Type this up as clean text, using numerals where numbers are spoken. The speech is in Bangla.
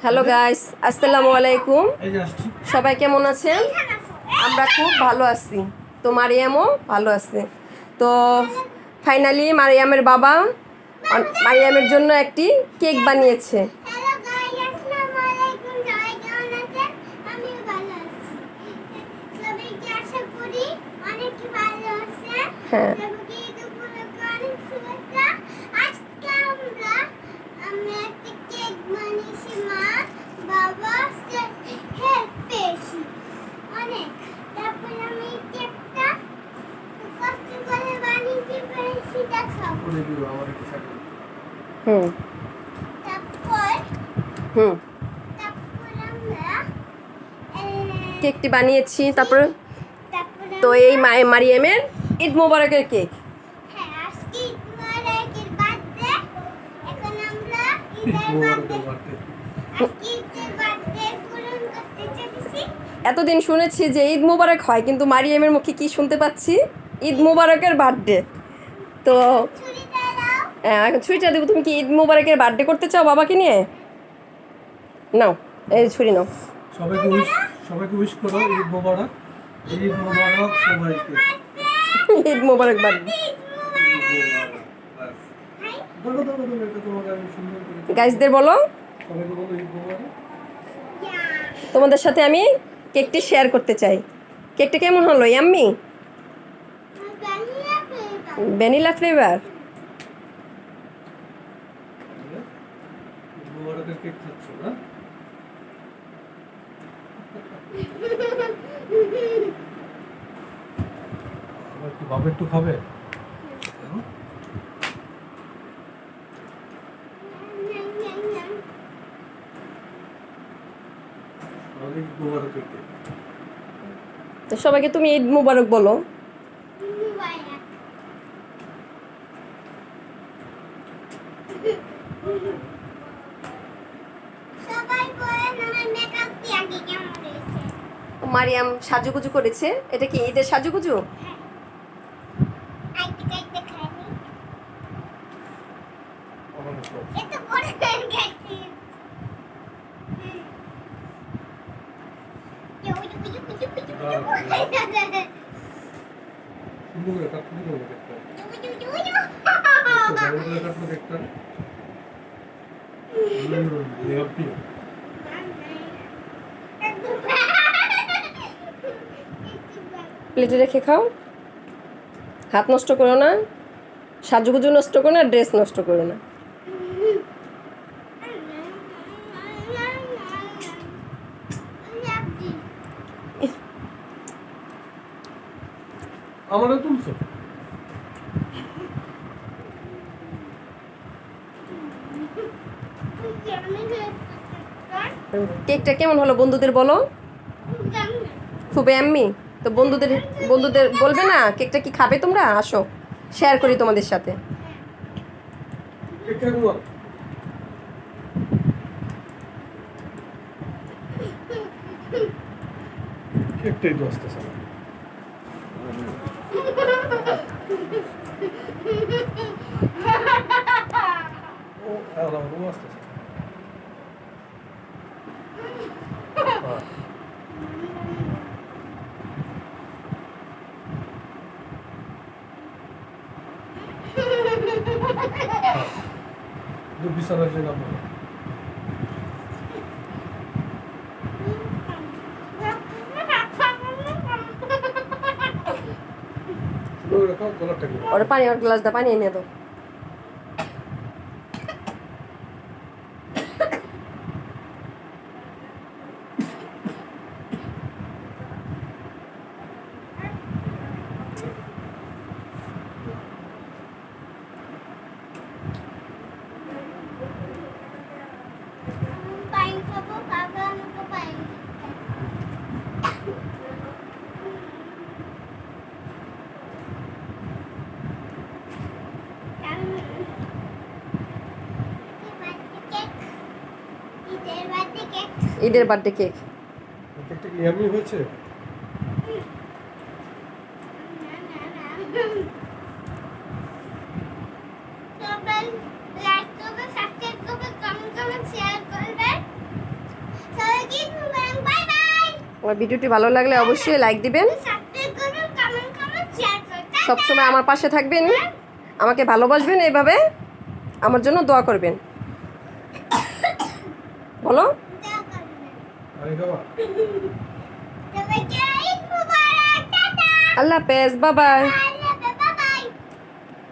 হ্যালো গাইস, আসসালামু আলাইকুম। সবাই কেমন আছেন? আমরা খুব ভালো আছি। তো মারিয়ামও ভালো আছে। তো ফাইনালি মারিয়ামের বাবা মারিয়ামের জন্য একটি কেক বানিয়েছে। হ্যাঁ, হুম হুম কেকটি বানিয়েছি। তারপর তো এই মারিয়ামের ঈদ মোবারকের কেক। এতদিন শুনেছি যে ঈদ মোবারক হয়, কিন্তু মারিয়ামের মুখে কি শুনতে পাচ্ছি? ঈদ মোবারকের বার্থডে। তো এখন ছুরিটা দেবো। তুমি কি ঈদ মোবারকের বার্থডে করতে চাও বাবাকে নিয়ে? নাও, এই ছুরি নাও। সবাইকে উইশ করো ঈদ মোবারক। ঈদ মোবারক সবাইকে। ঈদ মোবারক বার্থডে। গাইসদের বলো, সবাইকে বলো ঈদ মোবারক। তোমাদের সাথে আমি কেকটি শেয়ার করতে চাই। কেকটা কেমন হলো? Yummy, vanilla flavour. ঈদ মোবারকের কেক খাচ্ছ না? একটু বাবা একটু খাবে? ঈদ মোবারকের কেক। তো সবাইকে তুমি ঈদ মোবারক বলো। মারিয়াম সাজুগুজু করেছে। এটা কি ঈদের সাজুগুজু? প্লেটে রেখে খাও। হাত নষ্ট করো না, সাজুগুজু নষ্ট করো না, ড্রেস নষ্ট করো না। আমারও তুলছো? কেকটা কেমন হলো বন্ধুদের বলো। খুবই এম্মি। তো বন্ধুদের বন্ধুদের বলবে না কেকটা কি খাবে? তোমরা আসো, শেয়ার করি তোমাদের সাথে। কেকটাই তো আসতেছে না। ও আসতেছে। বিছানার যে নাম ওরা পানি, আর গ্লাস দা পানি এনে দাও। ঈদের বার্থডে কেক। কেকটা কি ইয়ামি হয়েছে? সবাই লাইক করবে, সাবস্ক্রাইব করবে, কমেন্ট করবে, শেয়ার করবে। আমার ভিডিওটি ভালো লাগলে অবশ্যই লাইক দিবেন, সাবস্ক্রাইব করবেন, কমেন্ট করবেন, শেয়ার করবেন। সবসময় আমার পাশে থাকবেন, আমাকে ভালোবাসবেন, এইভাবে আমার জন্য দোয়া করবেন। বলো আরে বাবা সবাইকে ঈদ মুবারক, টাটা। আল্লাহ হাফেজ, বাই বাই।